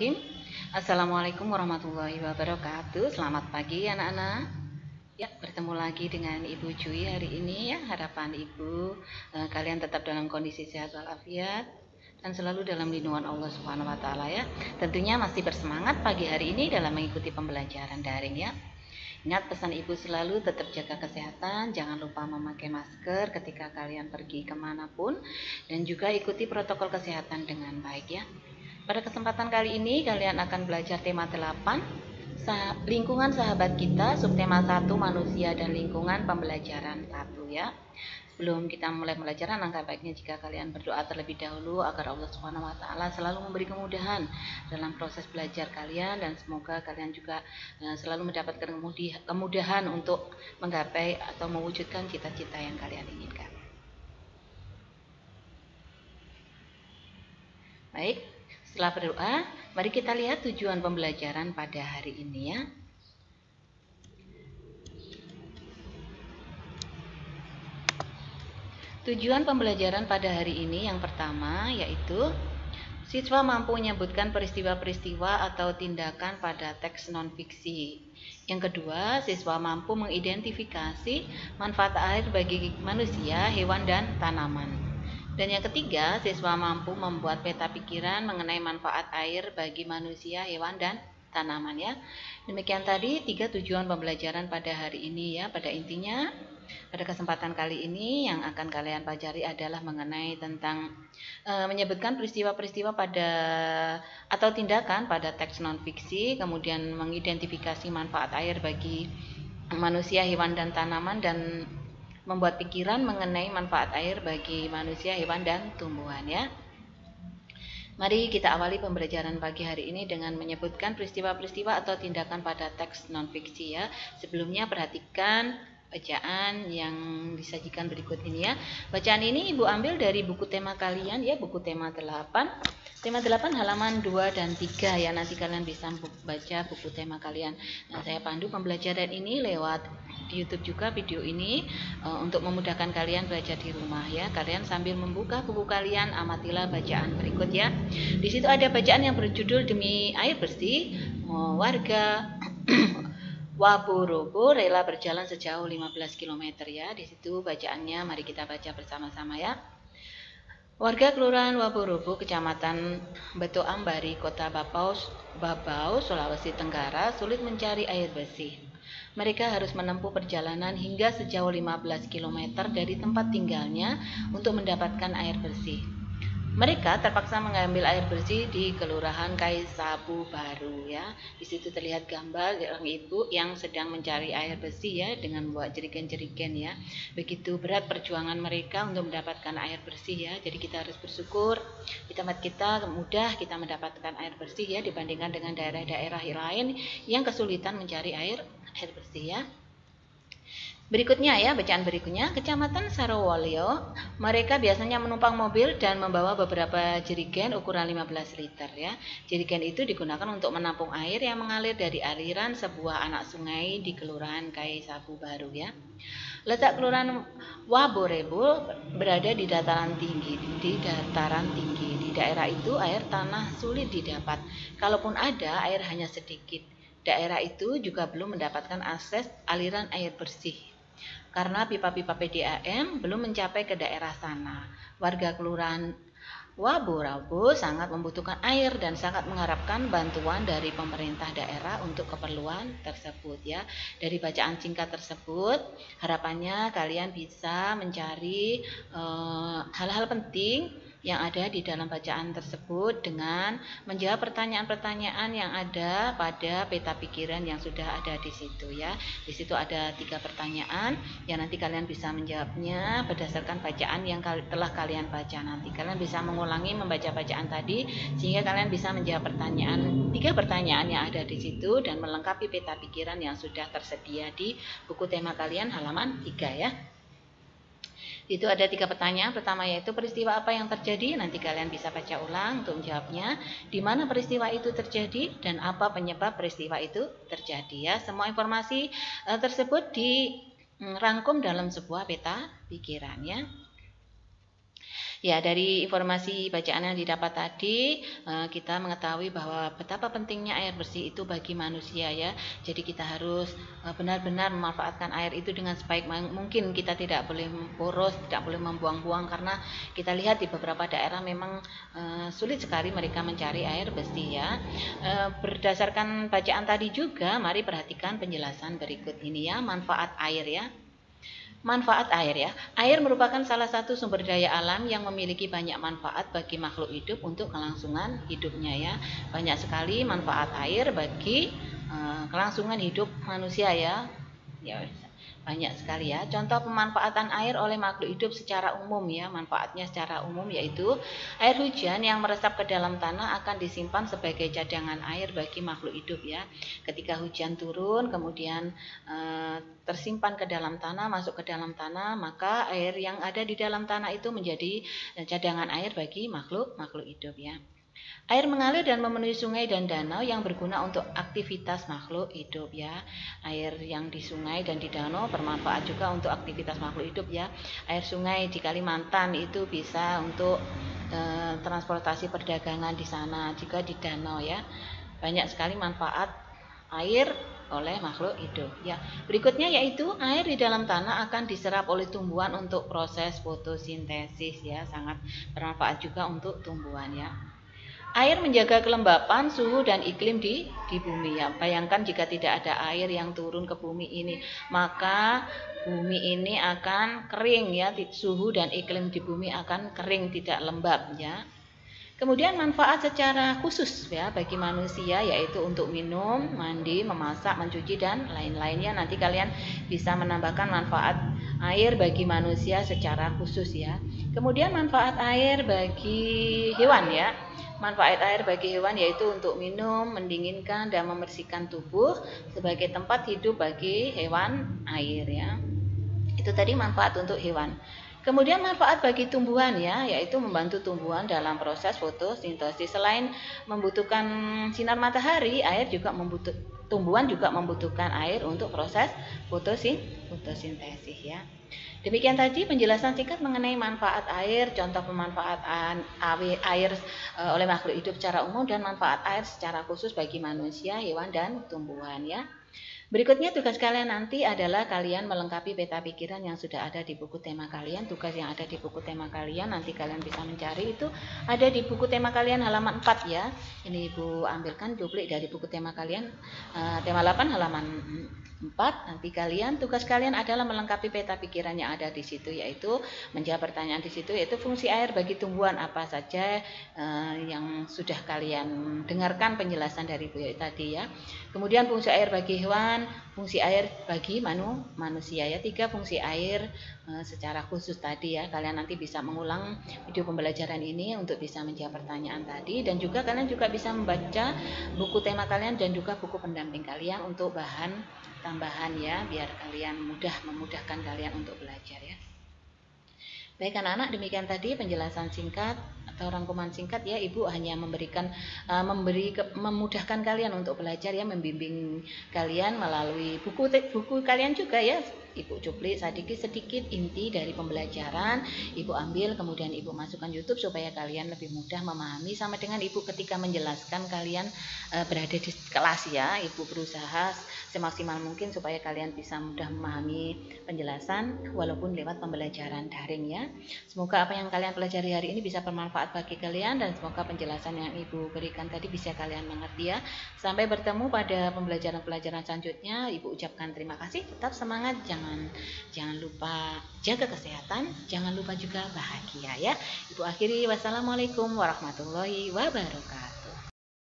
Bismillahirrahmanirrahim. Assalamualaikum warahmatullahi wabarakatuh. Selamat pagi anak-anak. Ya, bertemu lagi dengan Ibu Jui hari ini ya. Harapan Ibu kalian tetap dalam kondisi sehat walafiat dan selalu dalam lindungan Allah Subhanahu wa taala ya. Tentunya masih bersemangat pagi hari ini dalam mengikuti pembelajaran daring ya. Ingat pesan Ibu selalu tetap jaga kesehatan, jangan lupa memakai masker ketika kalian pergi kemanapun, dan juga ikuti protokol kesehatan dengan baik ya. Pada kesempatan kali ini kalian akan belajar tema 8, lingkungan sahabat kita, subtema 1 manusia dan lingkungan, pembelajaran 1 ya. Sebelum kita mulai pembelajaran, alangkah baiknya jika kalian berdoa terlebih dahulu agar Allah Subhanahu wa taala selalu memberi kemudahan dalam proses belajar kalian, dan semoga kalian juga selalu mendapatkan kemudahan untuk menggapai atau mewujudkan cita-cita yang kalian inginkan. Baik, setelah berdoa, mari kita lihat tujuan pembelajaran pada hari ini ya. Tujuan pembelajaran pada hari ini yang pertama yaitu siswa mampu menyebutkan peristiwa-peristiwa atau tindakan pada teks non-fiksi. Yang kedua, siswa mampu mengidentifikasi manfaat air bagi manusia, hewan, dan tanaman. Dan yang ketiga, siswa mampu membuat peta pikiran mengenai manfaat air bagi manusia, hewan, dan tanaman ya. Demikian tadi 3 tujuan pembelajaran pada hari ini ya. Pada intinya pada kesempatan kali ini yang akan kalian pelajari adalah mengenai tentang menyebutkan peristiwa-peristiwa pada atau tindakan pada teks non-fiksi, kemudian mengidentifikasi manfaat air bagi manusia, hewan, dan tanaman, dan membuat pikiran mengenai manfaat air bagi manusia, hewan, dan tumbuhan ya. Mari kita awali pembelajaran pagi hari ini dengan menyebutkan peristiwa-peristiwa atau tindakan pada teks non-fiksi ya. Sebelumnya perhatikan bacaan yang disajikan berikut ini ya. Bacaan ini Ibu ambil dari buku tema kalian ya, buku tema 8. Tema 8 halaman 2 dan 3 ya. Nanti kalian bisa baca buku tema kalian. Nah, saya pandu pembelajaran ini lewat di YouTube juga video ini untuk memudahkan kalian belajar di rumah ya. Kalian sambil membuka buku kalian, amatilah bacaan berikut ya. Di situ ada bacaan yang berjudul Demi Air Bersih, warga Waburobo rela berjalan sejauh 15 km ya. Di situ bacaannya, mari kita baca bersama-sama ya. Warga Kelurahan Waburobo, Kecamatan Beto Ambari, Kota Babau, Sulawesi Tenggara sulit mencari air bersih. Mereka harus menempuh perjalanan hingga sejauh 15 km dari tempat tinggalnya untuk mendapatkan air bersih. Mereka terpaksa mengambil air bersih di Kelurahan Kaisabu Baru ya. Di situ terlihat gambar orang ibu yang sedang mencari air bersih ya, dengan membawa jerigen-jerigen ya. Begitu berat perjuangan mereka untuk mendapatkan air bersih ya. Jadi kita harus bersyukur di tempat kita mudah kita mendapatkan air bersih ya, dibandingkan dengan daerah-daerah lain yang kesulitan mencari air bersih ya. Berikutnya ya, bacaan berikutnya, Kecamatan Sarowolyo, mereka biasanya menumpang mobil dan membawa beberapa jerigen ukuran 15 liter ya. Jerigen itu digunakan untuk menampung air yang mengalir dari aliran sebuah anak sungai di Kelurahan Kaisabu Baru ya. Letak Kelurahan Waborebo berada di dataran tinggi. Di daerah itu air tanah sulit didapat. Kalaupun ada, air hanya sedikit. Daerah itu juga belum mendapatkan akses aliran air bersih karena pipa-pipa PDAM belum mencapai ke daerah sana. Warga Kelurahan Waborabo sangat membutuhkan air dan sangat mengharapkan bantuan dari pemerintah daerah untuk keperluan tersebut ya. Dari bacaan singkat tersebut, harapannya kalian bisa mencari hal-hal penting yang ada di dalam bacaan tersebut dengan menjawab pertanyaan-pertanyaan yang ada pada peta pikiran yang sudah ada di situ ya. Di situ ada 3 pertanyaan yang nanti kalian bisa menjawabnya berdasarkan bacaan yang telah kalian baca. Nanti kalian bisa mengulangi membaca bacaan tadi sehingga kalian bisa menjawab 3 pertanyaan yang ada di situ dan melengkapi peta pikiran yang sudah tersedia di buku tema kalian halaman 3 ya. Itu ada 3 pertanyaan. Pertama yaitu peristiwa apa yang terjadi, nanti kalian bisa baca ulang untuk menjawabnya. Di mana peristiwa itu terjadi dan apa penyebab peristiwa itu terjadi ya. Semua informasi tersebut dirangkum dalam sebuah peta pikiran ya. Ya, dari informasi bacaan yang didapat tadi, kita mengetahui bahwa betapa pentingnya air bersih itu bagi manusia ya. Jadi kita harus benar-benar memanfaatkan air itu dengan sebaik mungkin. Kita tidak boleh boros, tidak boleh membuang-buang, karena kita lihat di beberapa daerah memang sulit sekali mereka mencari air bersih ya. Berdasarkan bacaan tadi juga, mari perhatikan penjelasan berikut ini ya, manfaat air ya. Manfaat air ya. Air merupakan salah satu sumber daya alam yang memiliki banyak manfaat bagi makhluk hidup untuk kelangsungan hidupnya ya. Banyak sekali manfaat air bagi kelangsungan hidup manusia ya. Ya, banyak sekali ya. Contoh pemanfaatan air oleh makhluk hidup secara umum ya. Manfaatnya secara umum yaitu air hujan yang meresap ke dalam tanah akan disimpan sebagai cadangan air bagi makhluk hidup ya. Ketika hujan turun kemudian tersimpan ke dalam tanah, masuk ke dalam tanah, maka air yang ada di dalam tanah itu menjadi cadangan air bagi makhluk hidup ya. Air mengalir dan memenuhi sungai dan danau yang berguna untuk aktivitas makhluk hidup ya. Air yang di sungai dan di danau bermanfaat juga untuk aktivitas makhluk hidup ya. Air sungai di Kalimantan itu bisa untuk transportasi perdagangan di sana, juga di danau ya. Banyak sekali manfaat air oleh makhluk hidup ya. Berikutnya yaitu air di dalam tanah akan diserap oleh tumbuhan untuk proses fotosintesis ya. Sangat bermanfaat juga untuk tumbuhan ya. Air menjaga kelembapan, suhu, dan iklim di bumi ya. Bayangkan jika tidak ada air yang turun ke bumi ini, maka bumi ini akan kering ya. Suhu dan iklim di bumi akan kering, tidak lembab ya. Kemudian manfaat secara khusus ya bagi manusia yaitu untuk minum, mandi, memasak, mencuci, dan lain-lainnya. Nanti kalian bisa menambahkan manfaat air bagi manusia secara khusus ya. Kemudian manfaat air bagi hewan ya. Manfaat air bagi hewan yaitu untuk minum, mendinginkan, dan membersihkan tubuh sebagai tempat hidup bagi hewan air ya. Itu tadi manfaat untuk hewan. Kemudian manfaat bagi tumbuhan ya, yaitu membantu tumbuhan dalam proses fotosintesis. Selain membutuhkan sinar matahari, tumbuhan juga membutuhkan air untuk proses fotosintesis ya. Demikian tadi penjelasan singkat mengenai manfaat air, contoh pemanfaatan air oleh makhluk hidup secara umum dan manfaat air secara khusus bagi manusia, hewan, dan tumbuhan ya. Berikutnya tugas kalian nanti adalah kalian melengkapi peta pikiran yang sudah ada di buku tema kalian. Tugas yang ada di buku tema kalian nanti kalian bisa mencari itu ada di buku tema kalian halaman 4 ya. Ini Ibu ambilkan duplik dari buku tema kalian tema 8 halaman 4. Nanti tugas kalian adalah melengkapi peta pikiran yang ada di situ, yaitu menjawab pertanyaan di situ, yaitu fungsi air bagi tumbuhan apa saja yang sudah kalian dengarkan penjelasan dari Bu Yoi tadi ya. Kemudian fungsi air bagi hewan, fungsi air bagi manusia ya. 3 fungsi air secara khusus tadi ya. Kalian nanti bisa mengulang video pembelajaran ini untuk bisa menjawab pertanyaan tadi, dan juga kalian juga bisa membaca buku tema kalian dan juga buku pendamping kalian untuk bahan tambahan ya, biar kalian memudahkan kalian untuk belajar ya. Baik anak-anak, demikian tadi penjelasan singkat atau rangkuman singkat ya. Ibu hanya memudahkan kalian untuk belajar ya, membimbing kalian melalui buku kalian juga ya. Ibu cuplik sedikit inti dari pembelajaran, Ibu ambil kemudian Ibu masukkan YouTube supaya kalian lebih mudah memahami, sama dengan Ibu ketika menjelaskan kalian berada di kelas ya. Ibu berusaha semaksimal mungkin supaya kalian bisa mudah memahami penjelasan walaupun lewat pembelajaran daring ya. Semoga apa yang kalian pelajari hari ini bisa bermanfaat bagi kalian, dan semoga penjelasan yang Ibu berikan tadi bisa kalian mengerti ya. Sampai bertemu pada pembelajaran selanjutnya. Ibu ucapkan terima kasih, tetap semangat, jangan lupa jaga kesehatan, jangan lupa juga bahagia ya. Ibu akhiri, wassalamualaikum warahmatullahi wabarakatuh.